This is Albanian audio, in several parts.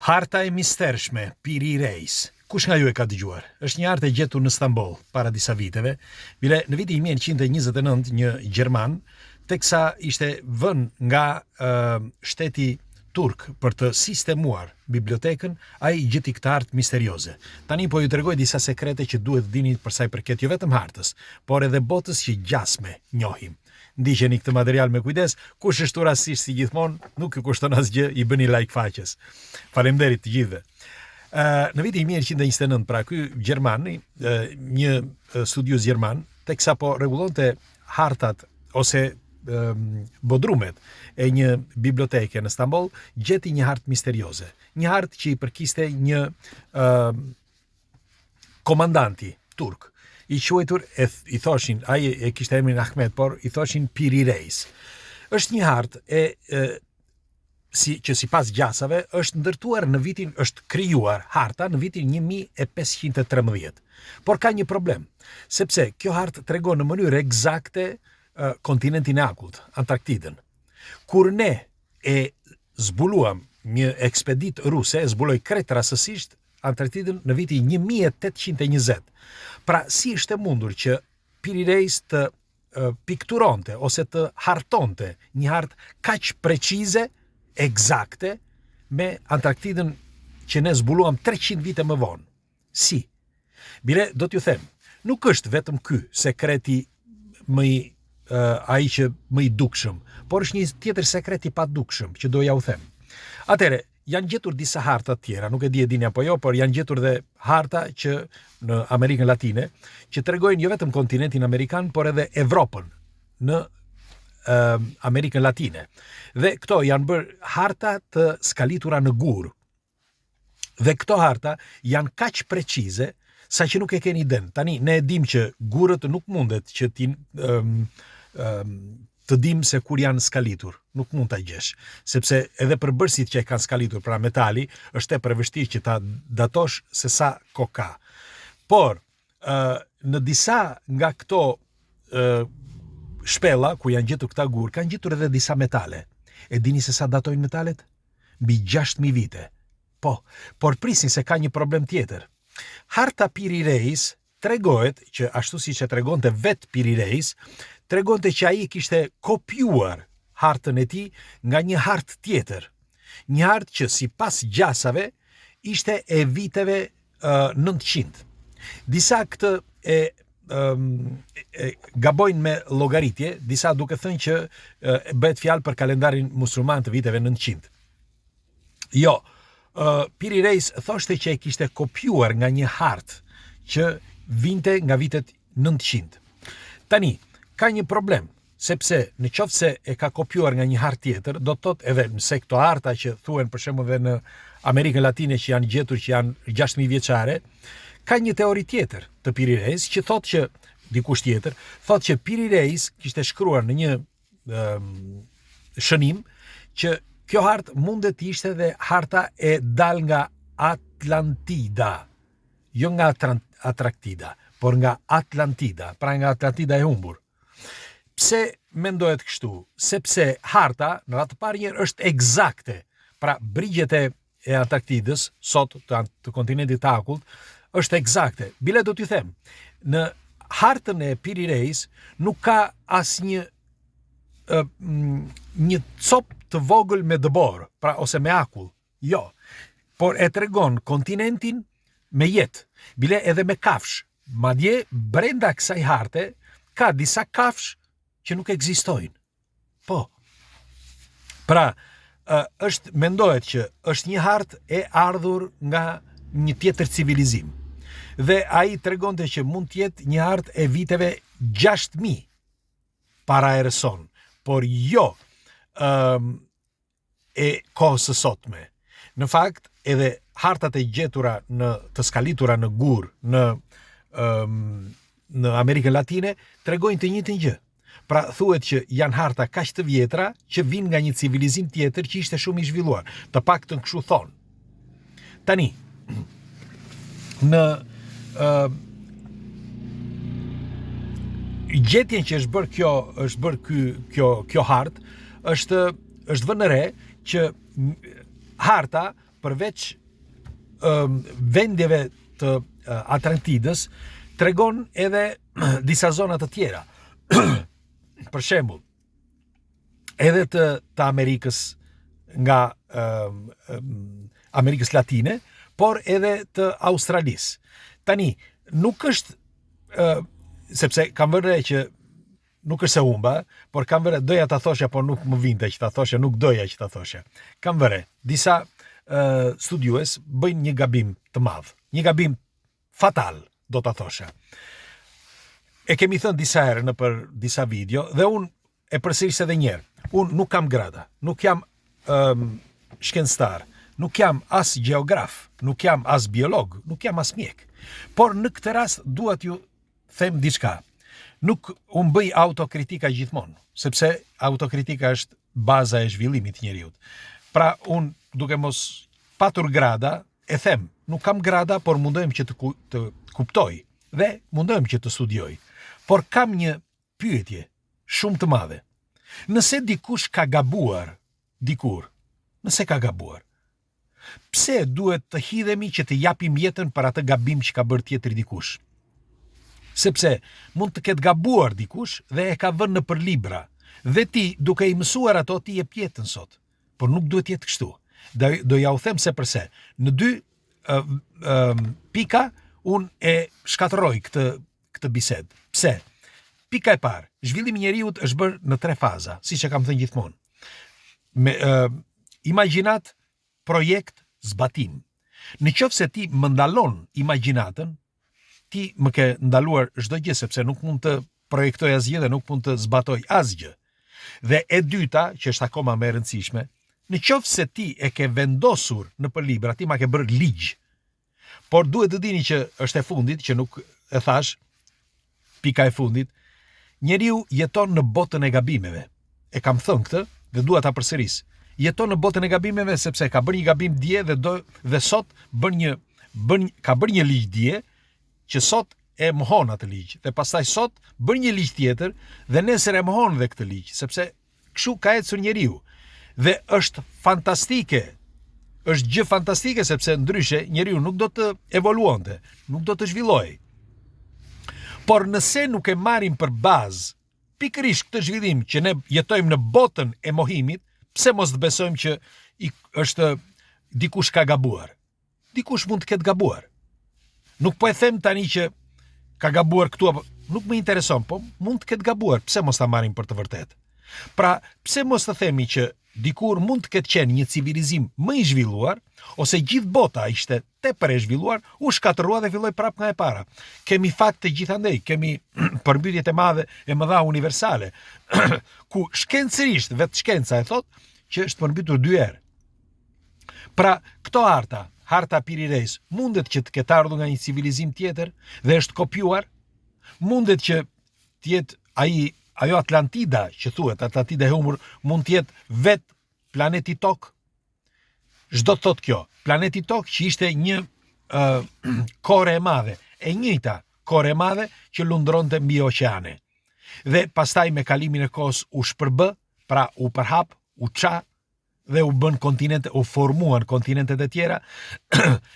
Harta e mistershme, Piri i Reis. Kush nga ju e ka dëgjuar? Është një hartë e gjetur në Stamboll para disa viteve, bile në vitin 1929 një gjerman, teksa ishte vënë nga shteti turk për të sistemuar bibliotekën, ai gjeti këtë hartë misterioze. Tani po ju tregoj disa sekrete që duhet dini për sa i përket jo vetëm hartës, por edhe botës që gjasme njohim. Ndiqeni këtë material me kujdes, kush është rastësisht si gjithmonë, nuk ju kushton asgjë, i bëni like faqes. Faleminderit të gjithëve. Në vitin 1929, pra ky gjerman, një studios gjerman, teksa po rregullonte hartat ose bodrumet e një biblioteke në Stamboll, gjeti një hartë misterioze. Një hartë që i përkiste një komandanti turk. I quajtur, i thoshin, ai e kishte emrin Ahmet, por i thoshin Piri i Reis. Është një hartë që sipas gjasave është ndërtuar është krijuar harta në vitin 1513. Por ka një problem, sepse kjo hartë tregon në mënyrë eksakte kontinentin e akullt, Antarktidën. Kur ne e zbuluam një ekspedit ruse, e zbuloi krejt rastësisht Antarktidën në vitin 1820. Pra, si është e mundur që Piri i Reis të pikturonte ose të hartonte një hartë kaq precize, eksakte, me Antarktidën që ne zbuluam 300 vite më vonë? Si? Bile, do t'ju them, nuk është vetëm ky sekreti ai që më i dukshëm, por është një tjetër sekret i padukshëm që do ja u them. Atëre, janë gjetur disa harta të tjera, nuk e di e dini apo jo, por janë gjetur dhe harta që në Amerikën Latine, që tregojnë jo vetëm kontinentin amerikan, por edhe Evropën në Amerikën Latine. Dhe këto janë bërë harta të skalitura në gur. Dhe këto harta janë kaq precize sa që nuk e keni iden. Tani, ne e dim që gurët nuk mundet që të dim se kur janë skalitur, nuk mund ta gjesh, sepse edhe përbërësit që e kanë skalitur, pra metali, është e përvështirë që ta datosh se sa kohë ka. Por, në disa nga këto shpella, ku janë gjetur këta gur, kanë gjetur edhe disa metale. E dini se sa datojnë metalet? Mbi 6.000 vite. Po, por prisni se ka një problem tjetër. Harta Piri i Reis tregohet që ashtu siç e tregonte vet Piri i Reis, tregonte që ai kishte kopjuar hartën e tij nga një hartë tjetër. Një hartë që sipas gjasave ishte e viteve 900. Disa këtë gabojnë me llogaritje, disa duke thënë që bëhet fjalë për kalendarin musliman të viteve 900. Jo, Piri i Reis thoshte që e kishte kopjuar nga një hartë që vinte nga vitet 900. Tani, ka një problem, sepse në qoftë se e ka kopjuar nga një hartë tjetër, do të thotë edhe nëse këto harta që thuhen për shembull edhe në Amerikën Latine që janë gjetur që janë 6.000 vjeçare, ka një teori tjetër të Piri i Reis që thotë që dikush tjetër thotë që Piri i Reis kishte shkruar në një shënim që kjo hartë mundet të ishte dhe harta e dal nga Atlantida, jo nga Antarktida, por nga Atlantida, pra nga Atlantida e humbur. Pse mendohet kështu? Sepse harta, në radhë të parë njërë, është eksakte. Pra, brigjet e Antarktidës, sot të kontinentit të akullt, është eksakte. Bile do t'ju them, në hartën e Piri i Reis nuk ka asnjë një cop të vogël me dëbor, pra ose me akull. Jo, por e tregon kontinentin me jetë, bile edhe me kafsh. Madje brenda kësaj harte ka disa kafsh që nuk ekzistojnë. Po. Pra, mendohet që është një hartë e ardhur nga një tjetër civilizim. Dhe ai tregonte që mund të jetë një hartë e viteve 6.000 para erës sonë, por jo e kohës së sotme. Në fakt, edhe hartat e gjetura të skalitura në gur në Amerikën Latine tregojnë të njëjtën gjë. Pra thuhet që janë harta kaq të vjetra që vijnë nga një civilizim tjetër që ishte shumë i zhvilluar, të paktën kështu thonë. Tani, në gjetjen që është bërë kjo hartë, është vënë re që harta përveç vendjeve të Atlantidës, tregon edhe disa zona të tjera. Për shembull, edhe të Amerikës, nga Amerikës Latine, por edhe të Australisë. Tani, nuk është, sepse kam vënë që nuk është se humba, por kam vënë doja ta thosha, por nuk më vinte që ta thosha, nuk doja që ta thosha. Kam vënë disa studiues bëjnë një gabim të madh, një gabim fatal, do ta thosha. E kemi thënë disa herë në për disa video, dhe unë e përsëris edhe një herë. Unë nuk kam grada, nuk jam shkencëtar, nuk jam as geograf, nuk jam as biolog, nuk jam as mjek. Por në këtë rast duhet ju them diçka. Nuk unë bëj autokritika gjithmonë, sepse autokritika është baza e zhvillimit të njeriut. Pra unë duke mos patur grada, e them, nuk kam grada, por mundohem që të kuptoj dhe mundohem që të studioj. Por kam një pyetje shumë të madhe. Nëse dikush ka gabuar dikur, nëse ka gabuar, pse duhet të hidhemi që të japim jetën për atë gabim që ka bërë tjetri dikush? Sepse mund të ketë gabuar dikush dhe e ka vënë në për libra, dhe ti duke i mësuar ato ti jep jetën sot. Por nuk duhet jetë kështu. Do ja u them se përse. Në 2 pika unë e shkatërroj këtë bisedë. Pse? Pika e parë, zhvillimi i njeriut është bërë në 3 faza, siç e kam thënë gjithmonë. Imagjinat, projekt, zbatim. Në qoftë se ti më ndalon imagjinatën, ti më ke ndaluar çdo gjë, sepse nuk mund të projektoj asgjë dhe nuk mund të zbatoj asgjë. Dhe e dyta, që është akoma më e rëndësishme, në qoftë se ti e ke vendosur në për libra, ti ma ke bërë ligj. Por duhet të dini që është e fundit, që nuk e thash, pika e fundit, njeriu jeton në botën e gabimeve. E kam thënë këtë dhe dua ta përsëris. Jeton në botën e gabimeve sepse ka bërë një gabim dje dhe sot ka bërë një ligj dje që sot e mohon atë ligj. Dhe pastaj sot bën një ligj tjetër dhe nesër e mohon dhe këtë ligj, sepse kështu ka ecur njeriu. Dhe është fantastike. Është gjë fantastike sepse ndryshe njeriu nuk do të evoluonte, nuk do të zhvillojë. Por nëse nuk e marrim për bazë pikërisht këtë zhvillim që ne jetojmë në botën e mohimit, pse mos të besojmë që është dikush ka gabuar? Dikush mund të ketë gabuar. Nuk po e them tani që ka gabuar këtu apo nuk më intereson, po mund të ketë gabuar, pse mos ta marrim për të vërtetë? Pra, pse mos të themi që dikur mund të ketë qenë një civilizim më i zhvilluar, ose gjithë bota ishte tepër e zhvilluar, u shkatërrua dhe filloi prapë nga e para. Kemi fakte gjithandej, kemi përmbytjet e mëdha universale, ku shkencërisht vetë shkenca e thotë që është përmbytur 2 herë. Pra, këto harta Pirirejs, mundet që të ketë ardhur nga një civilizim tjetër dhe është kopjuar, mundet që të jetë ajo Atlantida që thuhet, Atlantida e humur, mund të jetë vetë planeti Tokë. Çdo të thotë kjo, planeti Tokë që ishte një kore e madhe, e njëjta kore e madhe që lundronte mbi oqeane. Dhe pastaj me kalimin e kohës u shpërbë, pra u përhap, u ça dhe u bën kontinente, u formuan kontinentet e tjera,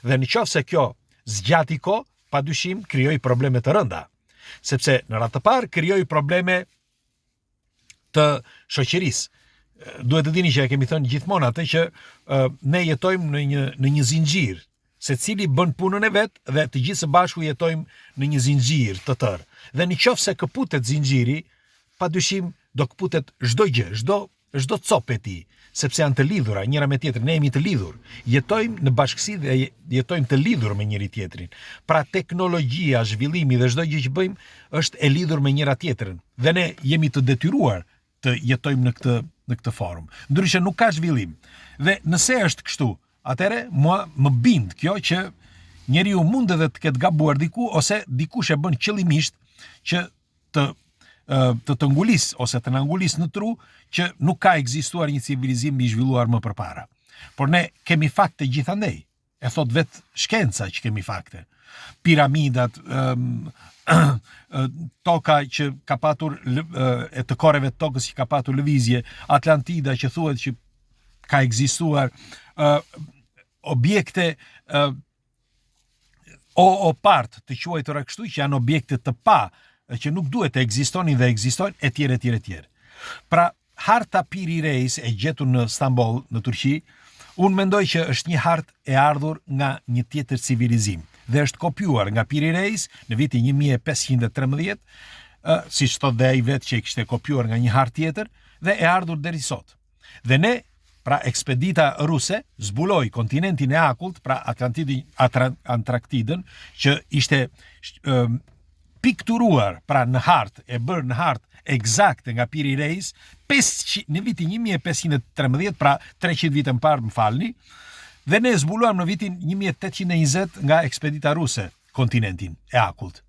dhe në qoftë se kjo zgjati kohë, padyshim krijoi probleme të rënda. Sepse në radhë të parë krijoi probleme të shoqërisë. Duhet të dini që e kemi thënë gjithmonë atë që ne jetojmë në një zinxhir, secili bën punën e vet dhe të gjithë së bashku jetojmë në një zinxhir të tërë. Dhe nëse kaputet zinxhiri, padyshim do kaputet çdo gjë, çdo copë e tij, sepse janë të lidhura njëra me tjetrën, ne jemi të lidhur. Jetojmë në bashkësi dhe jetojmë të lidhur me njëri tjetrin. Pra teknologjia, zhvillimi dhe çdo gjë që bëjmë është e lidhur me njëra tjetrën. Dhe ne jemi të detyruar të jetojmë në këtë formë. Ndryshe nuk ka zhvillim. Dhe nëse është kështu, atëherë mua më bind kjo që njeriu mund edhe të ketë gabuar diku, ose dikush e bën qëllimisht që të ngulis ose të na ngulis në tru që nuk ka ekzistuar një civilizim i zhvilluar më përpara. Por ne kemi fakte gjithandej. E thot vetë shkenca që kemi fakte. Piramidat, toka që ka patur e të koreve të tokës që ka patur lëvizje, Atlantida që thuhet që ka ekzistuar, objekte opart të quajtura kështu, që janë objekte të pa, që nuk duhet të ekzistonin dhe ekzistojnë, etj. Pra, harta Piri-Reis e gjetur në Stamboll, në Turqi, unë mendoj që është një hartë e ardhur nga një tjetër civilizim dhe është kopjuar nga Piri-Reis në vitin 1513, siç thot dhe ai vetë që e kishte kopjuar nga një hartë tjetër dhe e ardhur deri sot. Dhe ne, pra ekspedita ruse, zbuloi kontinentin e akullt, pra Antarktidën, që ishte pikturuar, pra në hartë, e bërë në hartë eksakte nga Piri-Reis në vitin 1513, pra 300 vite më parë, më falni, dhe ne zbuluam në vitin 1820 nga ekspedita ruse kontinentin e akullt.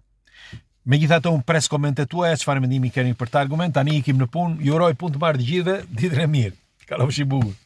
Megjithatë, unë pres komentet tuaja, çfarë mendimi keni për këtë argument. Tani ikim në punë, ju uroj punë të mirë të gjithëve, ditën e mirë. Kalofshi bukur.